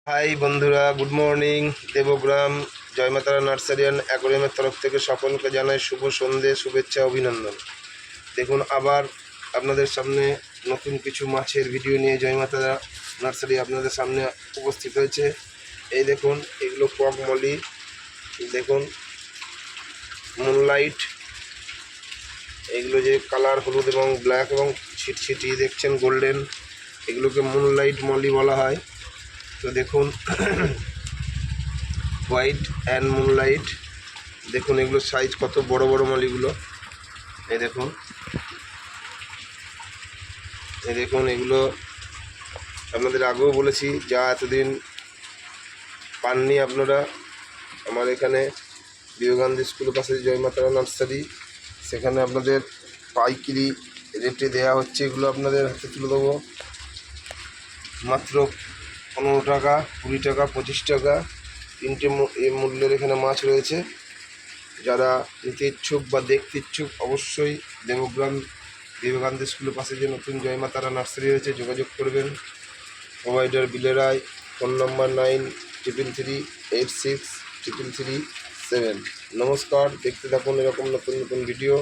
High বন্ধুরা, good morning. Debagram Joymatara nursery and অ্যাকোয়ারিয়ামের তরফ থেকে সকলকে জানাই শুভ সন্ধে, শুভেচ্ছা, অভিনন্দন। দেখুন, আবার আপনাদের সামনে নতুন কিছু মাছের ভিডিও নিয়ে জয়মাতারা নার্সারি আপনাদের সামনে উপস্থিত হয়েছে। এই দেখুন, এগুলো পগ মলি, দেখুন মুনলাইট, এগুলো যে কালার হলুদ এবং ব্ল্যাক এবং ছিটছিটি দেখছেন গোল্ডেন, এগুলোকে মুনলাইট মলি বলা হয়। তো দেখুন হোয়াইট অ্যান্ড মুনলাইট, দেখুন এগুলো সাইজ কত বড় বড় মলিগুলো। এই দেখুন, এগুলো আপনাদের আগেও বলেছি, যা এতদিন পাননি আপনারা। আমার এখানে বিবেকানন্দ স্কুলের পাশে জয়মাতারা নার্সারি, সেখানে আপনাদের পাইকারি রেটে দেওয়া হচ্ছে। এগুলো আপনাদের হাতে তুলে দেবো মাত্র 15 টাকা, 20 টাকা, 25 টাকা, তিনটে মূল্যের এখানে মাছ রয়েছে। যারা নিতে ইচ্ছুক বা দেখতে ইচ্ছুক অবশ্যই দেবগ্রাম বিবেকানন্দ স্কুলের পাশে যে নতুন জয়মাতারা নার্সারি হয়েছে যোগাযোগ করবেন। প্রোভাইডার বিলেরায়, ফোন নম্বর 9333863337। নমস্কার, দেখতে থাকুন এরকম নতুন নতুন ভিডিও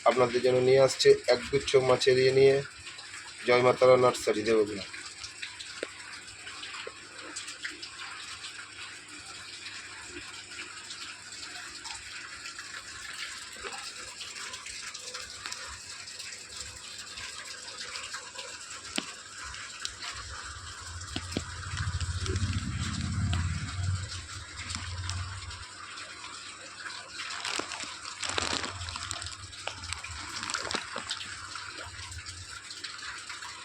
আপনাদের জন্য নিয়ে আসছে একগুচ্ছ মাছের নিয়ে জয়মাতারা নার্সারি দেবগ্রাম।